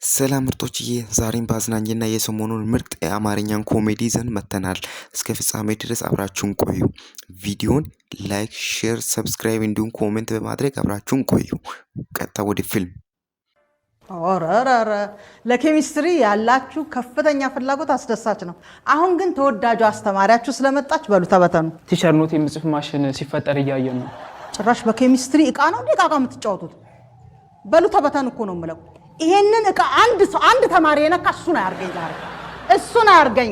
ሰላም ምርጦችዬ ዛሬም ባዝናኝና የሰሞኑን ምርጥ የአማርኛን ኮሜዲ ይዘን መጥተናል። እስከ ፍጻሜ ድረስ አብራችሁን ቆዩ። ቪዲዮን ላይክ፣ ሼር፣ ሰብስክራይብ እንዲሁም ኮሜንት በማድረግ አብራችሁን ቆዩ። ቀጥታ ወደ ፊልም። ኦረረረ ለኬሚስትሪ ያላችሁ ከፍተኛ ፍላጎት አስደሳች ነው። አሁን ግን ተወዳጁ አስተማሪያችሁ ስለመጣች በሉ ተበተኑ። ቲቸር ኖት የምጽፍ ማሽን ሲፈጠር እያየን ነው። ጭራሽ በኬሚስትሪ እቃ ነው እንዴ ቃቃ የምትጫወቱት? በሉ ተበተኑ እኮ ነው የምለው። ይሄንን እቃ አንድ ተማሪ የነካ እሱን አያርገኝ፣ ዛሬ እሱን አያርገኝ።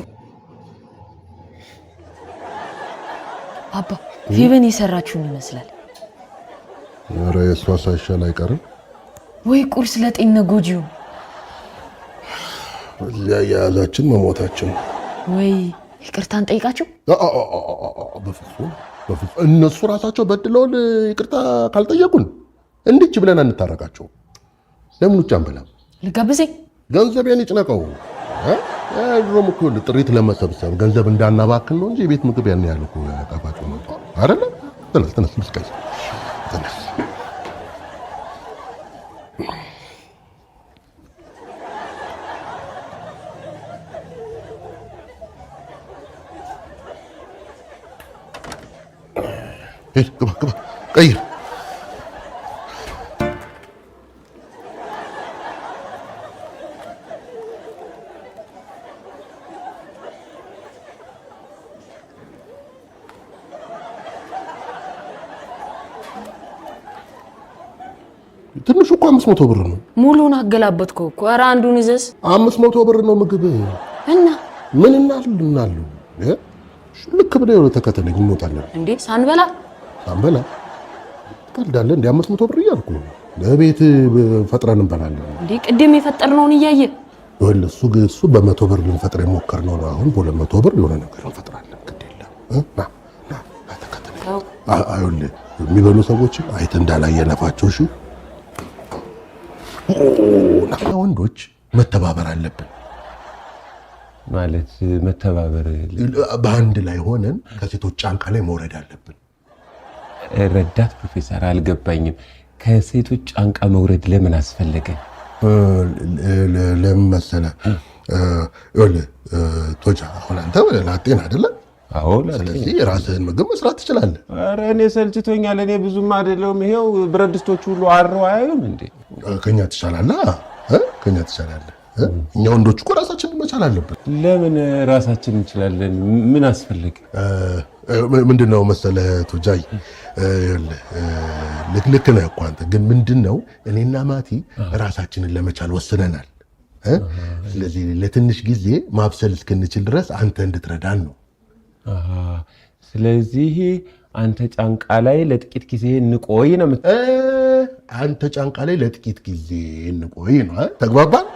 አባ ፌቨን የሰራችውን ይመስላል። ኧረ የሷ ሳይሻል አይቀርም ወይ? ቁርስ ለጤና ጎጂው እዚያ ያዛችን መሞታችን ወይ? ይቅርታን ጠይቃቸው። በፍጹም እነሱ ራሳቸው በድለውን ይቅርታ ካልጠየቁን እንድች ብለን አንታረቃቸው። ለምን ውጭ አንበላም? ልጋብዘኝ። ገንዘቤን ይጭነቀው። ድሮም እኮ ጥሪት ለመሰብሰብ ገንዘብ እንዳናባክን ነው እንጂ የቤት ምግብ ያን ያህል እኮ ጣፋጭ ነው አይደለ? ተነስ ምስቀይ ተነስ። ግባ ቀይር። ትንሹ እኮ 500 ብር ነው። ሙሉን አገላበጥከው እኮ። ኧረ አንዱን ይዘዝ። 500 ብር ነው ምግብ እና ምን እናልናሉ? ልክ ብለው ተከተለኝ እንወጣለን። እንዴ ሳንበላ ቀልዳለ እንዴ? 500 ብር እያልኩ ለቤት ፈጥረን እንበላለን። እንዴ ቅድም የፈጠርነውን እያየ ወይ እሱ በ100 ብር ልንፈጥር የሞከርነው ነው። አሁን በ200 ብር የሆነ ነገር እንፈጥራለን። ግድ የለም ና ተከተለኝ። አይወል የሚበሉ ሰዎች አይተ እንዳላየ ነፋቸው። እሺ ወንዶች መተባበር አለብን። ማለት መተባበር በአንድ ላይ ሆነን ከሴቶች ጫንቃ ላይ መውረድ አለብን። ረዳት ፕሮፌሰር አልገባኝም። ከሴቶች ጫንቃ መውረድ ለምን አስፈለገ? ለምን መሰለህ? ቶጃ አሁን አንተ ላጤን አይደለ? አዎ። ስለዚህ ራስህን ምግብ መስራት ትችላለህ። ኧረ እኔ ሰልችቶኛል። እኔ ብዙም አይደለሁም። ይሄው ብረት ድስቶች ሁሉ አርረው አያዩም እንዴ? ከኛ ትሻላለህ። ከኛ ትሻላለህ። እኛ ወንዶች እኮ ራሳችንን መቻል አለብን። ለምን ራሳችንን እንችላለን? ምን አስፈለገ? ምንድነው መሰለህ ቶጃይ፣ ልክ ነህ እኮ አንተ። ግን ምንድነው እኔና ማቲ ራሳችንን ለመቻል ወስነናል። ስለዚህ ለትንሽ ጊዜ ማብሰል እስክንችል ድረስ አንተ እንድትረዳን ነው። ስለዚህ አንተ ጫንቃ ላይ ለጥቂት ጊዜ እንቆይ ነው። አንተ ጫንቃ ላይ ለጥቂት ጊዜ እንቆይ ነው። ተግባባን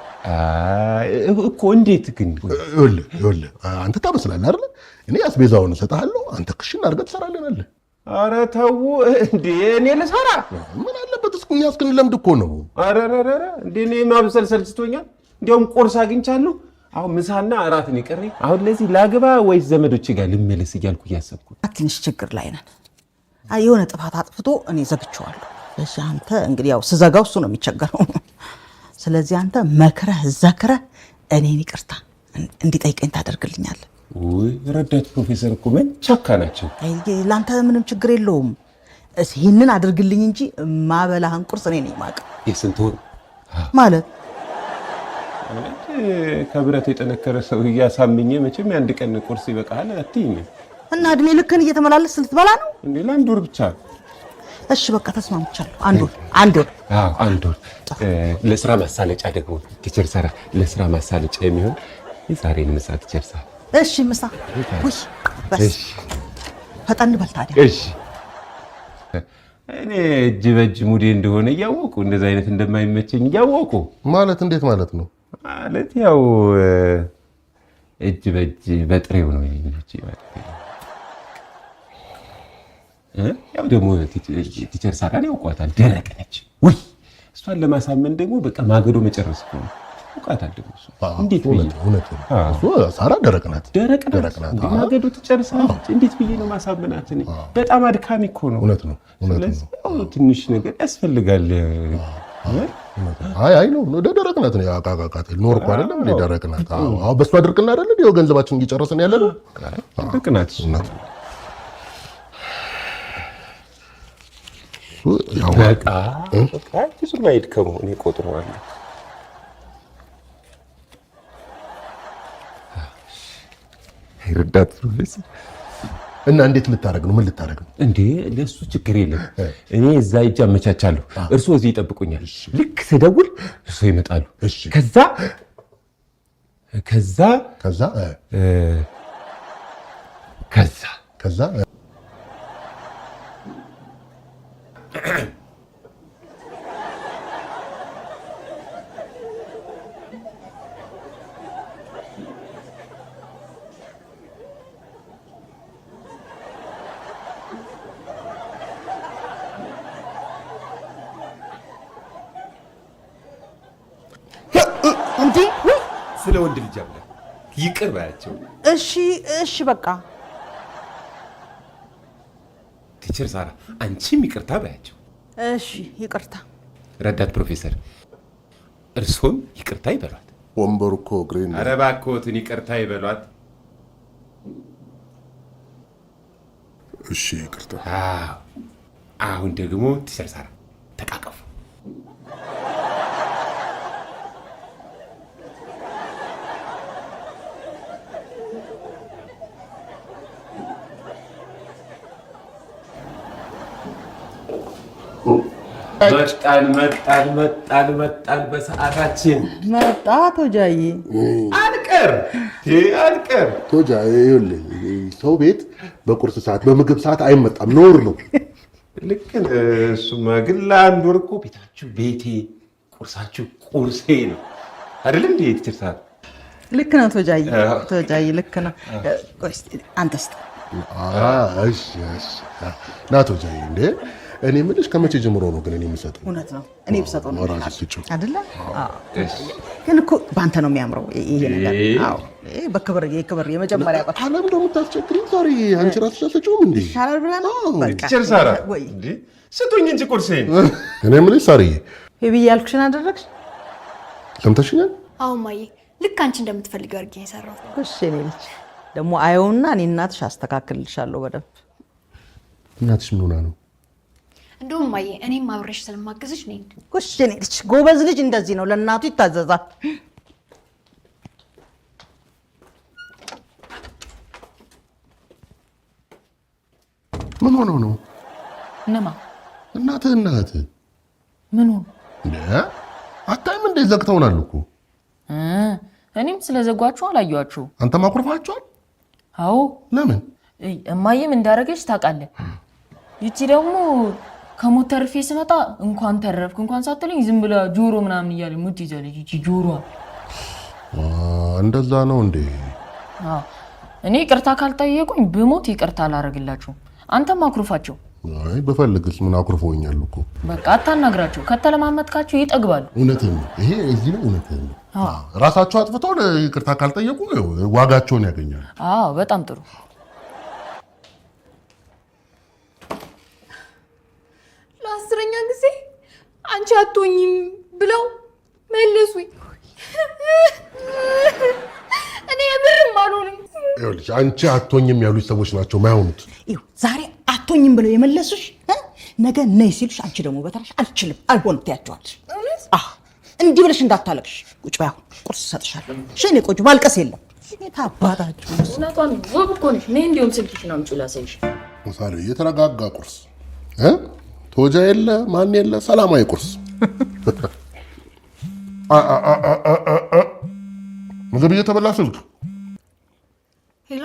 እኮ። እንዴት ግን? ይኸውልህ አንተ ታበስላለህ አይደል? እኔ አስቤዛውን እሰጥሃለሁ፣ አንተ ክሽን አድርገህ ትሰራለናለህ። ኧረ ተው እንዴ! እኔ ልሰራ ምን አለበት? እኛ እስክንለምድ እኮ ነው። ኧረ እንዴ! እኔ ማብሰል ሰልችቶኛል። እንዲያውም ቁርስ አግኝቻለሁ። አሁን ምሳና እራት ነው የቀረኝ። አሁን ለዚህ ላግባ ወይስ ዘመዶቼ ጋር ልመለስ እያልኩ እያሰብኩ ትንሽ ችግር ላይ ነን። የሆነ ጥፋት አጥፍቶ እኔ ዘግቼዋለሁ። እሺ አንተ እንግዲህ ያው ስዘጋው እሱ ነው የሚቸገረው። ስለዚህ አንተ መክረህ ዘክረህ እኔን ይቅርታ እንዲጠይቀኝ ታደርግልኛለህ። ውይ ረዳት ፕሮፌሰር እኮ ምን ቻካ ናቸው። ለአንተ ምንም ችግር የለውም። ይህንን አድርግልኝ እንጂ ማበላህን ቁርስ እኔ ነኝ የማውቀው። የስንት ወር ማለት ከብረት የጠነከረ ሰው እያሳምኜ መቼም የአንድ ቀን ቁርስ ይበቃል አትይኝ። እና እድሜ ልክህን እየተመላለስ ልትበላ ነው እንዴ? ለአንድ ወር ብቻ። እሺ በቃ ተስማምቻለሁ። አንድ ወር። ለስራ ማሳለጫ ደግሞ ቲቸር ሰራ ለስራ ማሳለጫ የሚሆን የዛሬን ምሳ ቲቸር ሰራ። እሺ ምሳ ውይ በስ ፈጠን በል ታዲያ። እሺ እኔ እጅ በእጅ ሙዴ እንደሆነ እያወቁ እንደዛ አይነት እንደማይመቸኝ እያወቁ ማለት እንዴት ማለት ነው? ማለት ያው እጅ በእጅ በጥሬው ነው የሚመቸኝ ማለት ነው። ያው ደግሞ ቲቸር ሳራን ያውቋታል፣ ደረቅ ነች። ውይ እሷን ለማሳመን ደግሞ በቃ ማገዶ መጨረስ ነው። ያውቃታል ደግሞ እሱ እንዴት ብዬ እውነት ነው። እሱ ሳራ ደረቅ ናት። ማገዶ ትጨርሳለች። እንዴት ብዬ ነው ማሳመናት? እኔ በጣም አድካሚ እኮ ነው። እውነት ነው። ስለዚህ ትንሽ ነገር ያስፈልጋል። አይ ነው ደረቅ ናት ነው ያቃቃቃት ኖርኩ አይደለም እንደ ደረቅ ናት። አዎ በሷ ድርቅና አይደል እንዴ ገንዘባችን እየጨረሰን ያለ ነው። ድርቅ ናት እናት ያው በቃ ብዙ ማይድ ከመሆኔ ቆጥረዋለሁ። ረዳት ፕሮፌሰር እና እንዴት ልታረግ ነው? ምን ልታረግ ነው እንዴ? ለሱ ችግር የለም። እኔ እዛ እጅ አመቻቻለሁ፣ እርሶ እዚህ ይጠብቁኛል። ልክ ስደውል እርሶ ይመጣሉ። ከዛ እንዴ ስለ ወንድ ልጅ አለ ይቅር ባያቸው። እሺ በቃ ቲቸር ሳራ አንቺም ይቅርታ ባያቸው። እሺ ይቅርታ። ረዳት ፕሮፌሰር እርሶም ይቅርታ ይበሏት። ወንበሩ እኮ ግሬን። ኧረ እባክዎትን ይቅርታ ይበሏት። እሺ ይቅርታ። አሁን ደግሞ ቲቸር ሳራ ተቃቀፉ። መጣን በሰዓታችን መጣ ቶጃዬ። አልቀር ቶጃዬ ይኸውልህ ሰው ቤት በቁርስ ሰዓት በምግብ ሰዓት አይመጣም፣ ነውር ነው። ልክ እሱማ ግን ለአንድ ወር እኮ ቤታችሁ ቤቴ፣ ቁርሳችሁ ቁርሴ ነው አይደል እንዴ? ቲቸር ሳራ ልክ ነው ቶጃዬ ልክ ነው። አንተስ? እሺ ና ቶጃዬ እንዴ እኔ የምልሽ ከመቼ ጀምሮ ነው ግን እኔ የምሰጠው? እውነት ነው እኔ ብሰጠው ነው አይደለ? ግን እኮ በአንተ ነው የሚያምረው ይሄ ነገር። አዎ በክብር የመጀመሪያ ቋት አለም ደግሞ ታስቸግሪኝ ዛሬ አንቺ ራስሽ አትሰጪውም እንዴ? ይሻላል ብለህ ነው? ቲቸር ሳራ እንዴ ስጡኝ እንጂ ቁርሴን። እኔ የምልሽ ሳርዬ ቤቢ ያልኩሽን አደረግሽ? ሰምተሽኛል? አዎ ማዬ ልክ አንቺ እንደምትፈልጊው አድርጌ ነው የሰራሁት። እሺ እኔ ልጅ ደግሞ አየውና እኔ እናትሽ አስተካክልልሻለሁ በደንብ። እናትሽ ምን ሆና ነው? እንደውም ማዬ እኔም አብሬሽ ስለማገዝሽ ነኝ። እሺ እኔ ልጅ ጎበዝ ልጅ እንደዚህ ነው፣ ለእናቱ ይታዘዛል። ምን ሆነው ነው? እነማ እናትህ ምን ሆነ እንዴ? አታይም እንዴ ዘግተውናል እኮ። እኔም ስለዘጓችሁ አላየኋችሁ። አንተ ማኩርፋቸዋል? አዎ። ለምን? እማዬም እንዳረገች ታውቃለህ። ይቺ ደግሞ ከሞት ተርፌ ስመጣ እንኳን ተረፍክ እንኳን ሳትለኝ ዝም ብላ ጆሮ ምናምን እያለ ሙት ይዘልኝ። ይቺ ጆሮ እንደዛ ነው እንዴ? አዎ። እኔ ይቅርታ ካልጠየቁኝ ብሞት ይቅርታ አላረግላችሁም። አንተም አኩርፋቸው። አይ በፈልግስ ምን አኩርፈውኛል እኮ። በቃ አታናግራቸው። ከተለማመጥካቸው ይጠግባሉ። እውነትህን ነው። ይሄ እዚህ ነው እውነትህን ነው። ራሳቸው አጥፍተው ይቅርታ ካልጠየቁ ዋጋቸውን ያገኛሉ። አዎ በጣም ጥሩ። ለአስረኛ ጊዜ አንቺ አትሆኝም ብለው መለሱኝ። እኔ የምርም አልሆንም። ይኸውልሽ አንቺ አትሆኝም ያሉሽ ሰዎች ናቸው ማይሆኑት። ይኸው ዛሬ አትሆኝም ብለው የመለሱሽ ነገ ነይ ሲሉሽ አንቺ ደግሞ በተራሽ አልችልም አልሆንም ትያቸዋለሽ። እንዲህ ብለሽ እንዳታለቅሽ። ቁጭ በይ አሁን ቁርስ እሰጥሻለሁ። እሺ እኔ ቆንጆ ማልቀስ የለም። ታባታችሁ እናቷን ውብ እኮ ነሽ። እኔ እንዲሁም ስልክሽ ነው አምጪው ላሳይሽ። ምሳሌ የተረጋጋ ቁርስ ቶጃ የለ ማን የለ ሰላማዊ ቁርስ። ምግብ እየተበላ ስልክ። ሄሎ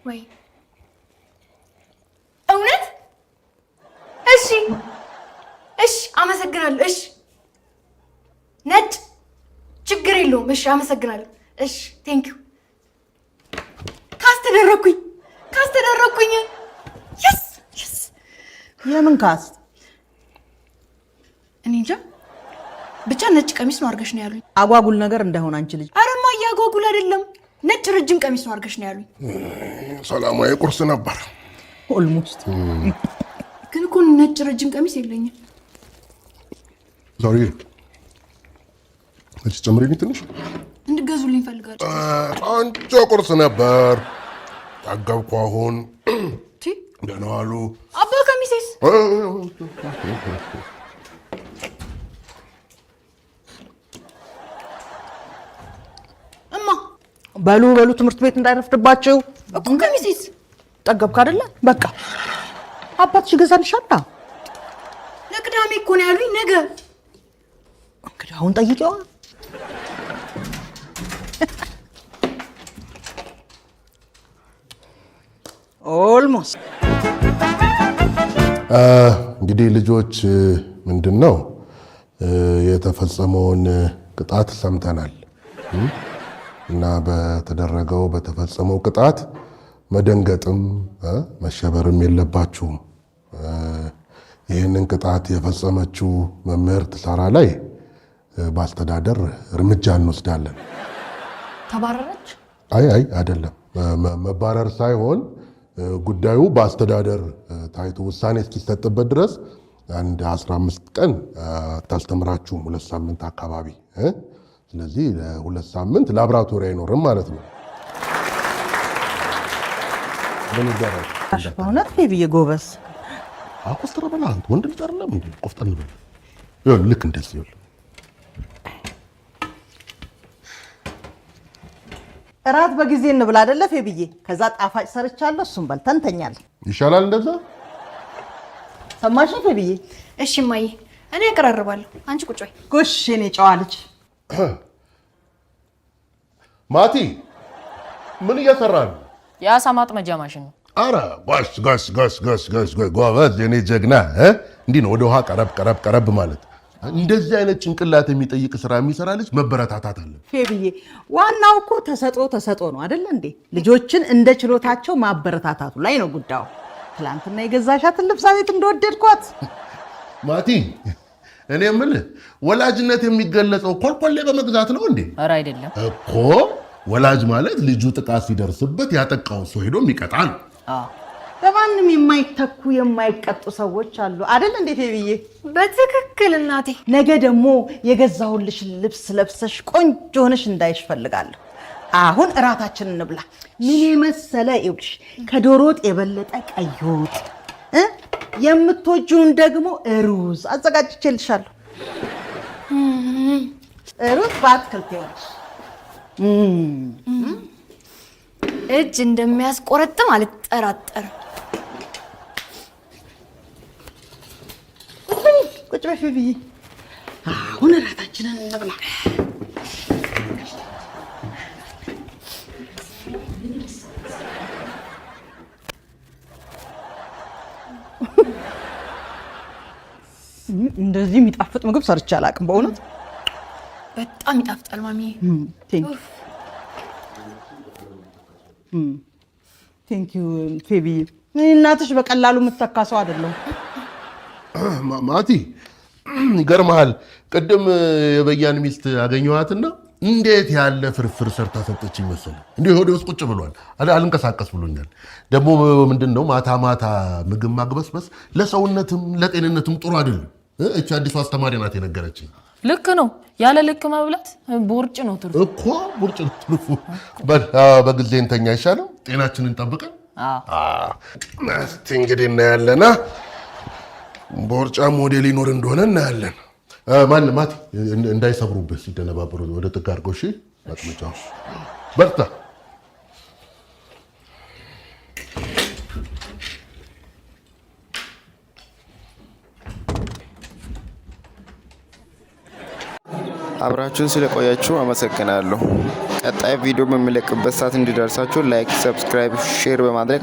ወይ እውነት? እሺ አመሰግናለሁ። እሺ ነጭ ችግር የለውም። እሺ አመሰግናለሁ። እሺ ቴንኪው። ካስተደረኩኝ የስ የምን ካስት? እኔ እንጃ ብቻ ነጭ ቀሚስ ነው አድርገሽ ነው ያሉኝ። አጓጉል ነገር እንዳይሆን አንቺ ልጅ። ኧረ እማዬ አጓጉል አይደለም፣ ነጭ ረጅም ቀሚስ ነው አድርገሽ ነው ያሉኝ። ሰላማዊ ቁርስ ነበር ኦልሞስት። ግን እኮ ነጭ ረጅም ቀሚስ የለኝም። ዛሬ እቺ ጨምሪልኝ ትንሽ እንድገዙልኝ ፈልጋለሁ። አንቺ ቁርስ ነበር ጠገብኩ። አሁን ደህና ዋሉ አባ። ከሚሴስ እማ በሉ ትምህርት ቤት እንዳይረፍድባችሁ እኮ። ከሚሴስ ጠገብክ አይደለ? በቃ አባትሽ ይገዛልሻል። ለቅዳሜ እኮ ነው ያሉኝ። ነገ እንግዲህ አሁን ጠይቂዋ። ኦልሞስት እንግዲህ ልጆች ምንድነው የተፈጸመውን ቅጣት ሰምተናል እና በተፈጸመው ቅጣት መደንገጥም መሸበርም የለባችሁም። ይህንን ቅጣት የፈጸመችው መምህርት ሳራ ላይ በአስተዳደር እርምጃ እንወስዳለን። ተባረረች? አይ አይደለም፣ መባረር ሳይሆን ጉዳዩ በአስተዳደር ታይቶ ውሳኔ እስኪሰጥበት ድረስ አንድ 15 ቀን አታስተምራችሁም፣ 2 ሳምንት አካባቢ። ስለዚህ ለ2 ሳምንት ላብራቶሪ አይኖርም ማለት ነው። ምን ይደረግ? በእውነት ብዬ ጎበዝ አቆስተረ በላንት ወንድ ልጅ አይደለም እንዴ? ቆፍጠን በል። ይኸውልህ ልክ እንደዚህ ይኸውልህ። እራት በጊዜ እንብላ አይደለ ፌብዬ? ከዛ ጣፋጭ ሰርቻለሁ፣ እሱን በልተን እንተኛለን። ይሻላል እንደዛ። ሰማሽ ፌብዬ? እሺ እማዬ፣ እኔ አቀራርባለሁ፣ አንቺ ቁጭ በይ። ጎሽ የኔ ጨዋ ልጅ። ማቲ ምን እየሰራ ነው? የአሳ ማጥመጃ ማሽን ነው። አረ ጎሽ ጎበዝ የኔ ጀግና። እንዲህ ነው ወደ ውሃ ቀረብ ማለት። እንደዚህ አይነት ጭንቅላት የሚጠይቅ ስራ የሚሰራ ልጅ መበረታታት አለ። ፌብዬ ዋናው እኮ ተሰጦ ነው አይደለ እንዴ? ልጆችን እንደ ችሎታቸው ማበረታታቱ ላይ ነው ጉዳዩ። ትላንትና የገዛሻትን ልብስ ቤት እንደወደድኳት። ማቲ እኔ የምልህ ወላጅነት የሚገለጸው ኮልኮሌ በመግዛት ነው እንዴ? ኧረ አይደለም እኮ ወላጅ ማለት ልጁ ጥቃት ሲደርስበት ያጠቃው ሰው ሄዶ የሚቀጣ ነው። በማንም የማይተኩ የማይቀጡ ሰዎች አሉ አይደል እንዴ ፌብዬ? በትክክል እናቴ። ነገ ደግሞ የገዛሁልሽ ልብስ ለብሰሽ ቆንጆ ሆነሽ እንዳይሽ ፈልጋለሁ። አሁን እራታችንን እንብላ። ምን መሰለ ይውልሽ፣ ከዶሮ ወጥ የበለጠ ቀይ ወጥ፣ የምትወጂውን ደግሞ ሩዝ አዘጋጅቼልሻለሁ። ሩዝ በአትክልት ይሆንሽ። እጅ እንደሚያስቆረጥም አልጠራጠርም። ቁጭ በይ ፌብዬ፣ አሁን እራታችንን እንብላ። እንደዚህ የሚጣፍጥ ምግብ ሰርቼ አላውቅም በእውነት። በጣም ይጣፍጣል ማሚዬ። ቴንክ ዩ ፌብዬ። እናትሽ በቀላሉ የምትተካ ሰው አይደለም። ማቲ ይገርምሃል፣ ቅድም የበያን ሚስት አገኘኋትና እንዴት ያለ ፍርፍር ሰርታ ሰጠችኝ መሰለህ። እንዲሁ ሆዴ ውስጥ ቁጭ ብሏል፣ አልንቀሳቀስ ብሎኛል። ደግሞ ምንድን ነው ማታ ምግብ ማግበስበስ ለሰውነትም ለጤንነትም ጥሩ አይደለም። እቺ አዲሱ አስተማሪ ናት የነገረችኝ። ልክ ነው። ያለ ልክ መብላት ቦርጭ ነው ትርፉ እኮ ቦርጭ ነው ትርፉ። በጊዜ እንተኛ አይሻልም? ጤናችንን ጠብቀን። እስቲ እንግዲህ እናያለና ቦርጫ ሞዴል ሊኖር እንደሆነ እናያለን። ማቲ እንዳይሰብሩበት ሲደነባበሩ ወደ ጥግ አድርገው። እሺ ማጥመጫው በርታ። አብራችሁን ስለቆያችሁ አመሰግናለሁ። ቀጣይ ቪዲዮ በሚለቅበት ሰዓት እንዲደርሳችሁ ላይክ፣ ሰብስክራይብ፣ ሼር በማድረግ